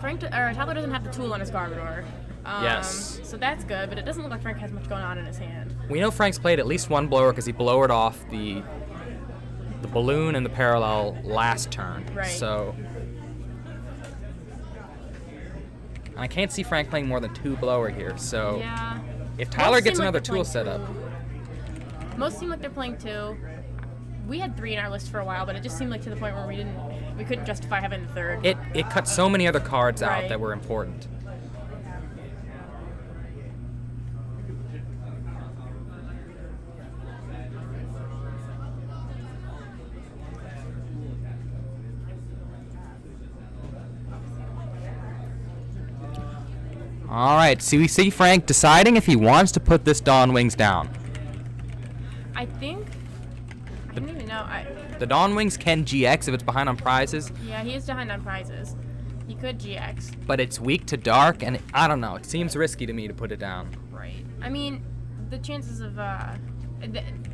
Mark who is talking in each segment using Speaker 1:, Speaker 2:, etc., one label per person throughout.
Speaker 1: Tyler doesn't have the tool on his Garbodor.
Speaker 2: Yes.
Speaker 1: So that's good, but it doesn't look like Frank has much going on in his hand.
Speaker 2: We know Frank's played at least one blower because he blowered off the balloon and the parallel last turn.
Speaker 1: Right.
Speaker 2: So, and I can't see Frank playing more than 2 blower here. So,
Speaker 1: yeah.
Speaker 2: if Tyler
Speaker 1: Most
Speaker 2: gets
Speaker 1: seem like
Speaker 2: another
Speaker 1: they're
Speaker 2: tool
Speaker 1: playing
Speaker 2: set up.
Speaker 1: 2. Most seem like they're playing 2. We had 3 in our list for a while, but it just seemed like to the point where we couldn't justify having the 3rd.
Speaker 2: It cut so many other cards out
Speaker 1: Right.
Speaker 2: that were important. All right, so we see Frank deciding if he wants to put this Dawn Wings down.
Speaker 1: I don't even know.
Speaker 2: The Dawn Wings can GX if it's behind on prizes.
Speaker 1: Yeah, he is behind on prizes. He could GX.
Speaker 2: But it's weak to dark, and I don't know. It seems risky to me to put it down.
Speaker 1: Right. I mean, the chances of I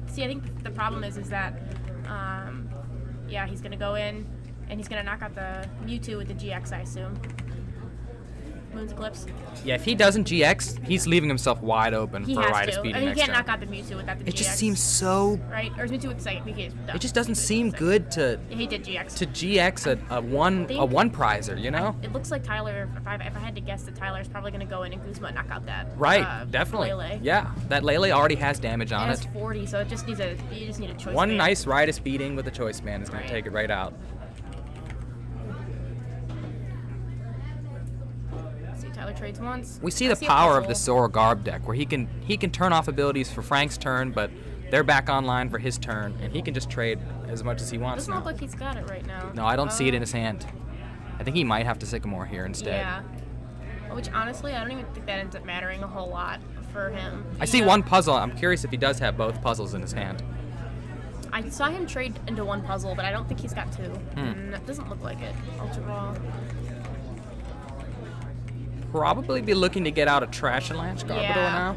Speaker 1: think the problem is that he's gonna go in and he's gonna knock out the Mewtwo with the GX, I assume. Moon's Eclipse.
Speaker 2: Yeah, if he doesn't GX, he's leaving himself wide open for a ride of speed
Speaker 1: I mean,
Speaker 2: next
Speaker 1: he can't
Speaker 2: turn.
Speaker 1: knock out the Mewtwo without the GX.
Speaker 2: It just seems so.
Speaker 1: Right? Or is Mewtwo with the second?
Speaker 2: It just doesn't seem good to.
Speaker 1: He did GX.
Speaker 2: To GX a one prizer, you know?
Speaker 1: It looks like Tyler. If I had to guess, that Tyler's probably gonna go in and Guzma knock out that.
Speaker 2: Right, definitely.
Speaker 1: Lele.
Speaker 2: Yeah, that Lele already has damage on
Speaker 1: It
Speaker 2: it.
Speaker 1: has 40, so you just need a choice.
Speaker 2: One
Speaker 1: band.
Speaker 2: nice ride of speeding with a choice band is gonna
Speaker 1: Right.
Speaker 2: take it right out.
Speaker 1: Tyler trades once.
Speaker 2: We see the power of the Zora Garb deck, where he can turn off abilities for Frank's turn, but they're back online for his turn, and he can just trade as much as he wants.
Speaker 1: Doesn't look like he's got it right now.
Speaker 2: No, I don't see it in his hand. I think he might have to Sycamore here instead.
Speaker 1: Yeah. Which honestly, I don't even think that ends up mattering a whole lot for him.
Speaker 2: I see one puzzle. I'm curious if he does have both puzzles in his hand.
Speaker 1: I saw him trade into one puzzle, but I don't think he's got 2. It doesn't look like it. Ultra Raw.
Speaker 2: Probably be looking to get out a Trash and Lance Garbodor
Speaker 1: Yeah.
Speaker 2: now.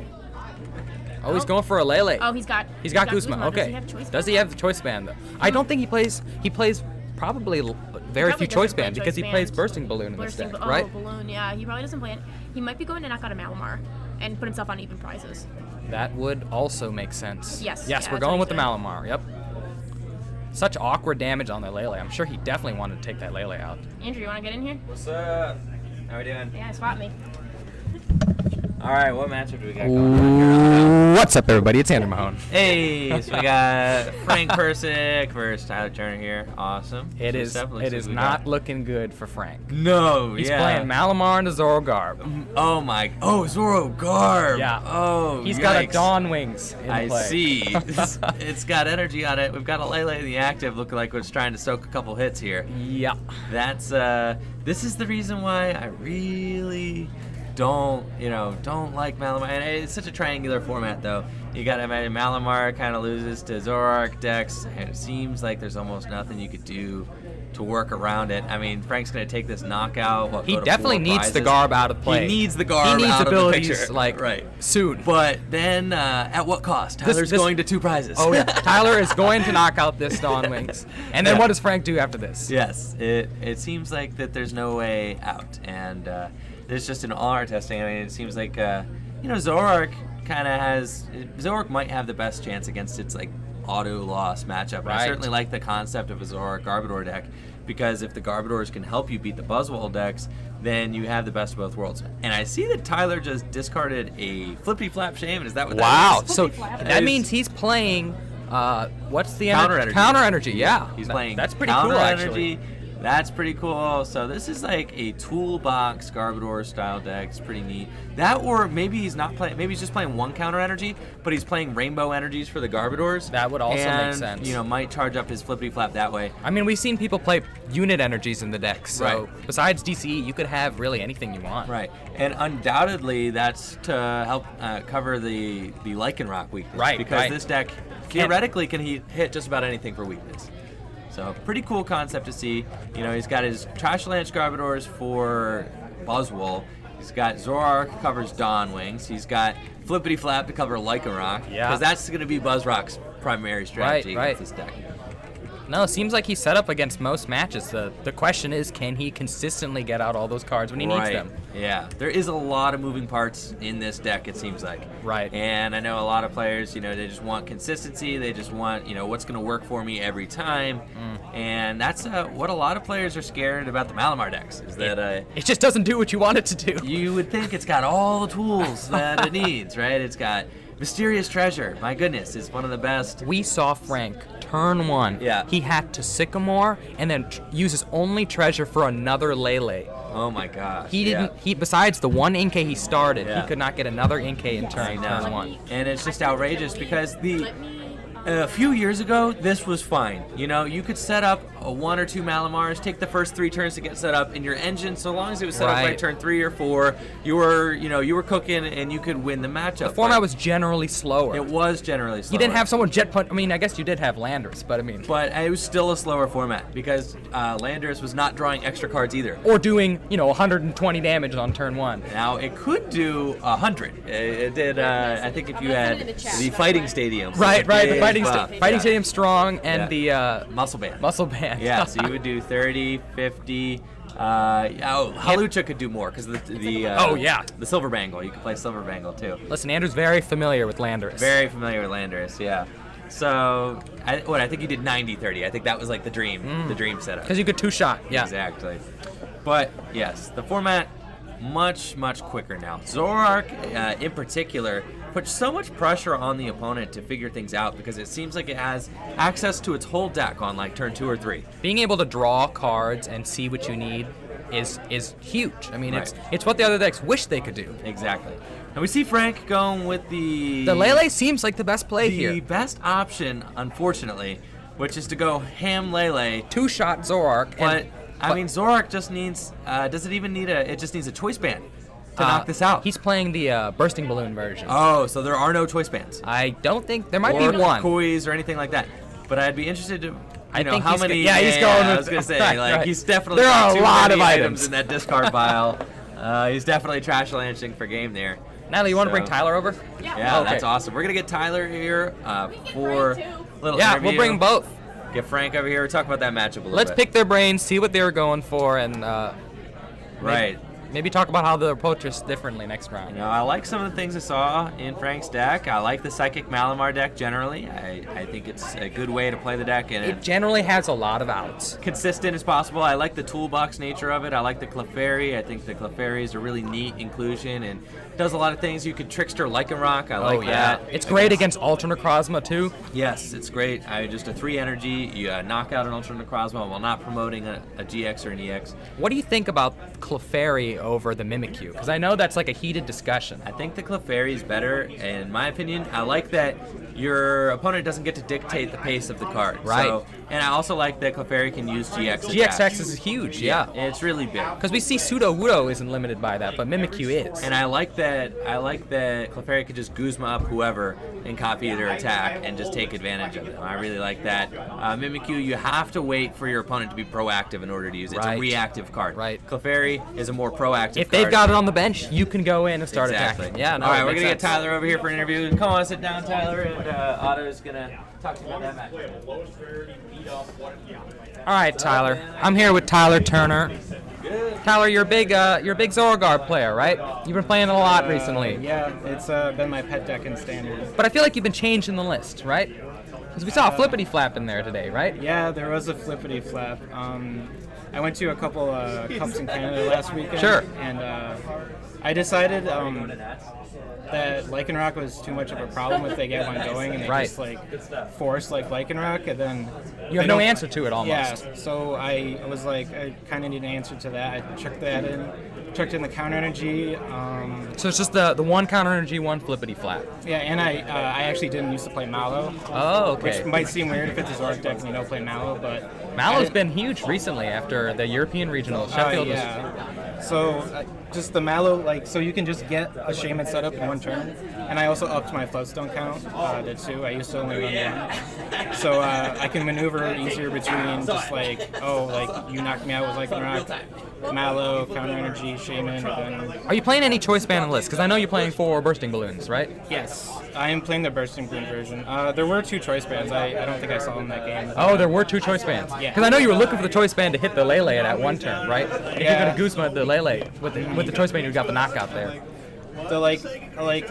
Speaker 2: Oh, he's going for a Lele.
Speaker 1: Oh, he's got
Speaker 2: Guzma. Okay. Does he have the choice band though? I don't think he plays. He plays probably very few choice band because he plays Bursting Balloon in this deck, right?
Speaker 1: Oh, Balloon. Yeah, he probably doesn't play it. He might be going to knock out a Malamar and put himself on even prizes.
Speaker 2: That would also make sense.
Speaker 1: Yes.
Speaker 2: Yes,
Speaker 1: Yeah,
Speaker 2: we're
Speaker 1: that's
Speaker 2: going
Speaker 1: what
Speaker 2: with the
Speaker 1: he
Speaker 2: Malamar. Yep. Such awkward damage on the Lele. I'm sure he definitely wanted to take that Lele out.
Speaker 1: Andrew, you want to get in here?
Speaker 3: What's up? How we doing?
Speaker 1: Yeah, spot me.
Speaker 3: All right, what matchup do we got going on here?
Speaker 2: What's up, everybody? It's Andrew Mahone.
Speaker 3: Hey, so we got Frank Persick versus Tyler Turner here. Awesome.
Speaker 2: It is not looking good for Frank.
Speaker 3: No,
Speaker 2: He's playing Malamar and a Zoro Garb.
Speaker 3: Oh my! Oh, Zoro Garb.
Speaker 2: Yeah.
Speaker 3: Oh,
Speaker 2: He's
Speaker 3: yikes.
Speaker 2: got a Dawn Wings in
Speaker 3: I
Speaker 2: play.
Speaker 3: see. It's got energy on it. We've got a Lele in the active, looking like it's trying to soak a couple hits here.
Speaker 2: Yeah.
Speaker 3: That's this is the reason why I really don't like Malamar. And it's such a triangular format, though. You got to imagine Malamar kind of loses to Zoroark decks, and it seems like there's almost nothing you could do to work around it. I mean, Frank's going to take this knockout.
Speaker 2: He definitely needs the Garb out of play.
Speaker 3: He needs the Garb out
Speaker 2: abilities,
Speaker 3: of the picture.
Speaker 2: like,
Speaker 3: right.
Speaker 2: soon.
Speaker 3: But then, at what cost? Tyler's going to 2 prizes.
Speaker 2: Oh, yeah. Tyler is going to knock out this Dawn Wings. And then what does Frank do after this?
Speaker 3: Yes. It seems like that there's no way out. And there's just an all-art testing. I mean, it seems like, Zoroark kind of has... Zoroark might have the best chance against its, like, auto-loss matchup.
Speaker 2: Right.
Speaker 3: I certainly like the concept of a Zoroark Garbodor deck, because if the Garbodors can help you beat the Buzzwole decks, then you have the best of both worlds. And I see that Tyler just discarded a Flippity Flap Shaman. Is that what that is?
Speaker 2: So that means he's playing, what's the
Speaker 3: Counter Energy.
Speaker 2: Counter Energy, yeah.
Speaker 3: He's playing
Speaker 2: That's pretty
Speaker 3: Counter
Speaker 2: cool,
Speaker 3: Energy.
Speaker 2: actually.
Speaker 3: That's pretty cool. So this is like a toolbox Garbodor style deck. It's pretty neat. That, or maybe he's not playing. Maybe he's just playing one Counter Energy, but he's playing Rainbow Energies for the Garbodors.
Speaker 2: That would also
Speaker 3: and,
Speaker 2: make sense.
Speaker 3: Might charge up his Flippity Flap that way.
Speaker 2: I mean, we've seen people play unit energies in the deck. So
Speaker 3: Right.
Speaker 2: besides DCE, you could have really anything you want.
Speaker 3: Right, and undoubtedly that's to help cover the Lycanroc weakness.
Speaker 2: Right,
Speaker 3: because
Speaker 2: right.
Speaker 3: this deck theoretically can hit just about anything for weakness. So pretty cool concept to see. He's got his Trash Lance Garbodors for Buzzwole. He's got Zoroark covers Dawn Wings. He's got Flippity Flap to cover Lycanroc.
Speaker 2: Yeah.
Speaker 3: Because that's going to be Buzzrock's primary strategy
Speaker 2: Right.
Speaker 3: with this deck.
Speaker 2: No, it seems like he's set up against most matches. The question is, can he consistently get out all those cards when he needs them?
Speaker 3: Yeah, there is a lot of moving parts in this deck, it seems like.
Speaker 2: Right.
Speaker 3: And I know a lot of players, they just want consistency. They just want, what's going to work for me every time. And that's what a lot of players are scared about the Malamar decks, is that
Speaker 2: it just doesn't do what you want it to do.
Speaker 3: You would think it's got all the tools that it needs, right? It's got Mysterious Treasure. My goodness, it's one of the best.
Speaker 2: We saw Frank turn 1.
Speaker 3: Yeah.
Speaker 2: He had to Sycamore and then use his only treasure for another Lele.
Speaker 3: Oh my gosh.
Speaker 2: He didn't. He besides the one Inkay he started,
Speaker 3: Yeah.
Speaker 2: he could not get another Inkay in turn 1.
Speaker 3: And it's just outrageous because a few years ago, this was fine. You could set up a 1 or 2 Malamars, take the first 3 turns to get set up, and your engine, so long as it was set up by turn 3 or 4, you were cooking and you could win the matchup.
Speaker 2: The format was generally slower.
Speaker 3: It was generally slower.
Speaker 2: You didn't have someone jet punch. I mean, I guess you did have Landorus, but I mean.
Speaker 3: But it was still a slower format because Landorus was not drawing extra cards either.
Speaker 2: Or doing, 120 damage on turn 1.
Speaker 3: Now, it could do 100. It did, I think if you had the Fighting Stadium.
Speaker 2: Right, the Fighting
Speaker 3: Stadium.
Speaker 2: Stadium Strong and the
Speaker 3: Muscle Band.
Speaker 2: Muscle Band.
Speaker 3: Yeah, so you would do 30, 50. Halucha could do more because the Silver Bangle. You could play Silver Bangle too.
Speaker 2: Listen, Andrew's very familiar with Landorus.
Speaker 3: Very familiar with Landorus, yeah. So, I think you did 90-30. I think that was like the dream setup.
Speaker 2: Because you could 2-shot, yeah.
Speaker 3: Exactly. But, yes, the format, much, much quicker now. Zoroark, in particular, puts so much pressure on the opponent to figure things out because it seems like it has access to its whole deck on like turn 2 or 3.
Speaker 2: Being able to draw cards and see what you need is huge. I mean, it's what the other decks wish they could do.
Speaker 3: Exactly. And we see Frank going with the
Speaker 2: Lele seems like the best play here.
Speaker 3: The best option, unfortunately, which is to go Ham Lele.
Speaker 2: 2-shot Zoroark.
Speaker 3: But I mean, Zoroark just needs. Does it even need it just needs a choice band to knock this out.
Speaker 2: He's playing the bursting balloon version.
Speaker 3: Oh, so there are no choice bands.
Speaker 2: I don't think there might
Speaker 3: or
Speaker 2: be one.
Speaker 3: Kois or anything like that. But I'd be interested to.
Speaker 2: I think
Speaker 3: how
Speaker 2: he's
Speaker 3: many?
Speaker 2: he's going with.
Speaker 3: I was gonna say,
Speaker 2: right.
Speaker 3: he's definitely.
Speaker 2: There are
Speaker 3: got
Speaker 2: a lot
Speaker 3: too
Speaker 2: of
Speaker 3: many
Speaker 2: items
Speaker 3: in that discard pile. He's definitely trash launching for game there.
Speaker 2: Natalie, you want to bring Tyler over?
Speaker 3: Yeah,
Speaker 2: okay.
Speaker 3: That's awesome. We're gonna get Tyler here for a little
Speaker 2: Yeah,
Speaker 3: interview.
Speaker 2: we'll bring both.
Speaker 3: Get Frank over here. We'll talk about that matchup a little
Speaker 2: Let's
Speaker 3: bit.
Speaker 2: pick their brains, see what they were going for, and
Speaker 3: right.
Speaker 2: Maybe talk about how they'll approach us differently next round.
Speaker 3: I like some of the things I saw in Frank's deck. I like the Psychic Malamar deck generally. I think it's a good way to play the deck. And
Speaker 2: it generally has a lot of outs.
Speaker 3: Consistent as possible. I like the toolbox nature of it. I like the Clefairy. I think the Clefairy is a really neat inclusion and does a lot of things. You could Trickster Lycanroc. I like that.
Speaker 2: It's great against Ultra Necrozma too.
Speaker 3: Yes, it's great. Just a 3 energy. You knock out an Ultra Necrozma while not promoting a GX or an EX.
Speaker 2: What do you think about Clefairy over the Mimikyu? Because I know that's like a heated discussion.
Speaker 3: I think the Clefairy is better, in my opinion. I like that your opponent doesn't get to dictate the pace of the card.
Speaker 2: Right.
Speaker 3: So, and I also like that Clefairy can use GX.
Speaker 2: GX is huge, yeah.
Speaker 3: It's really big.
Speaker 2: Because we see Sudowoodo isn't limited by that, but Mimikyu is.
Speaker 3: And I like that Clefairy could just Guzma up whoever and copy their attack and just take advantage of them. I really like that. Mimikyu, you have to wait for your opponent to be proactive in order to use it. It's a reactive card.
Speaker 2: Right.
Speaker 3: Cleefairy is a more proactive
Speaker 2: If they've got it on the bench, you can go in and start attacking. Yeah, no,
Speaker 3: all right, we're going to
Speaker 2: sense.
Speaker 3: get Tyler over here for an interview. Come on, sit down, Tyler, and Otto's going to talk to you about that match.
Speaker 2: All right, Tyler. I'm here with Tyler Turner. Tyler, you're a big Zoroark player, right? You've been playing it a lot recently.
Speaker 4: Yeah, it's been my pet deck in Standard.
Speaker 2: But I feel like you've been changing the list, right? Because we saw a flippity flap in there today, right?
Speaker 4: Yeah, there was a flippity flap. I went to a couple cups in Canada last weekend.
Speaker 2: Sure.
Speaker 4: And I decided that Lycanroc was too much of a problem if they get one going and they just force Lycanroc, and then
Speaker 2: you have no answer to it almost.
Speaker 4: Yeah, so I was like, I kind of need an answer to that. I chucked in the counter energy.
Speaker 2: So it's just the one counter energy, one flippity flap.
Speaker 4: Yeah, and I actually didn't used to play Mallow.
Speaker 2: Oh, okay.
Speaker 4: Which might seem weird if it's a Zoroark deck and you don't play Mallow, but
Speaker 2: Mallow's been huge recently after the European regional. Sheffield
Speaker 4: So just the Mallow, so you can just get a Shaman set up in one turn. And I also upped my Floodstone count to 2. I used to only run 1. So I can maneuver easier between just you knocked me out with Lycanroc. Mallow, Counter Energy, Shaman, or then
Speaker 2: Are you playing any choice band on the list? Because I know you're playing 4 bursting balloons, right?
Speaker 4: yes, I am playing the Bursting Bloom version. There were 2 choice bands. I don't think I saw them that game.
Speaker 2: Oh, there were 2 choice bands.
Speaker 4: Yeah.
Speaker 2: Because I know you were looking for the choice band to hit the Lele at that one turn, right? And
Speaker 4: Yeah.
Speaker 2: if you're gonna Guzma the Lele with the choice band, you got the knockout there.
Speaker 4: So like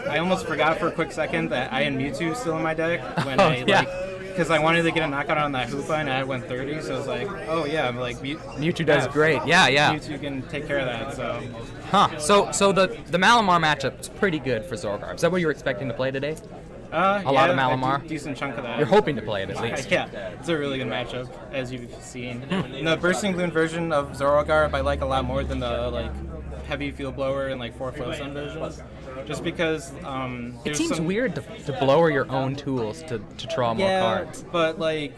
Speaker 4: I almost forgot for a quick second that I had Mewtwo still in my deck when
Speaker 2: Oh, yeah.
Speaker 4: because I wanted to get a knockout on that Hoopa and I had 130, so I was like, oh yeah, I'm like
Speaker 2: Mewtwo does great. Yeah.
Speaker 4: Mewtwo can take care of that. So
Speaker 2: Huh. So the Malamar matchup is pretty good for Zorgarb. Is that what you were expecting to play today?
Speaker 4: a
Speaker 2: lot of Malamar?
Speaker 4: decent chunk of that.
Speaker 2: You're hoping to play it at least.
Speaker 4: Yeah, it's a really good matchup, as you've seen. The Bursting Balloon version of Zorogarb I like a lot more than the like heavy field blower and like 4 flow sun versions, just because
Speaker 2: It
Speaker 4: there's
Speaker 2: seems
Speaker 4: some,
Speaker 2: weird to blower your own tools to draw more
Speaker 4: yeah,
Speaker 2: cards.
Speaker 4: but like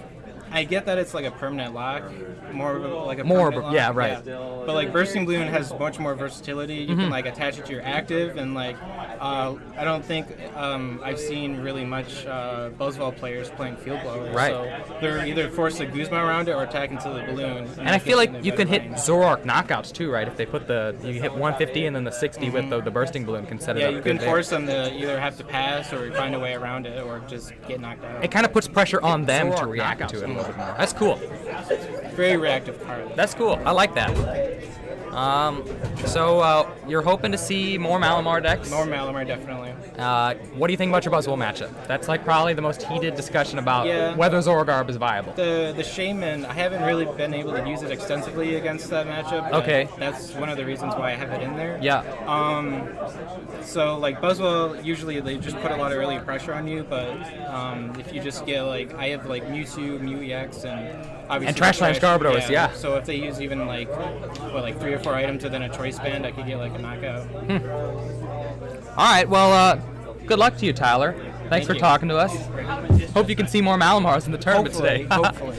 Speaker 4: I get that it's like a permanent lock, more of a, like a
Speaker 2: More,
Speaker 4: permanent lock.
Speaker 2: yeah, right.
Speaker 4: But like Bursting Balloon has much more versatility. You can like attach it to your active, and like I don't think I've seen really much Buzzwell players playing field blower.
Speaker 2: Right.
Speaker 4: So they're either forced to Guzma around it or attack into the balloon.
Speaker 2: And I feel like you can hit Zoroark knockouts too, right? If they put you hit 150 and then the 60 with the bursting balloon can set it
Speaker 4: Yeah,
Speaker 2: up
Speaker 4: you
Speaker 2: good
Speaker 4: can force them to either have to pass or find a way around it or just get knocked out.
Speaker 2: It kind of puts pressure on them to react to it a little bit more. That's cool.
Speaker 4: Very reactive card.
Speaker 2: That's cool. I like that. So you're hoping to see more Malamar decks?
Speaker 4: More Malamar, definitely.
Speaker 2: What do you think about your Buzzwole matchup? That's like probably the most heated discussion about
Speaker 4: Yeah.
Speaker 2: whether Zorogarb is viable.
Speaker 4: The Shaman, I haven't really been able to use it extensively against that matchup. but
Speaker 2: Okay.
Speaker 4: That's one of the reasons why I have it in there.
Speaker 2: Yeah.
Speaker 4: So like Buzzwell, usually they just put a lot of early pressure on you, but if you just get like, I have like Mewtwo, Mew EX, and obviously
Speaker 2: And Trashland Scarborough, yeah.
Speaker 4: So if they use even like 3 or 4 items and then a choice band, I could get like a knockout.
Speaker 2: All right. Well, good luck to you, Tyler. Thanks
Speaker 4: Thank
Speaker 2: for
Speaker 4: you.
Speaker 2: talking to us. Hope you can see more Malamars in the tournament
Speaker 4: Hopefully,
Speaker 2: today.
Speaker 4: hopefully.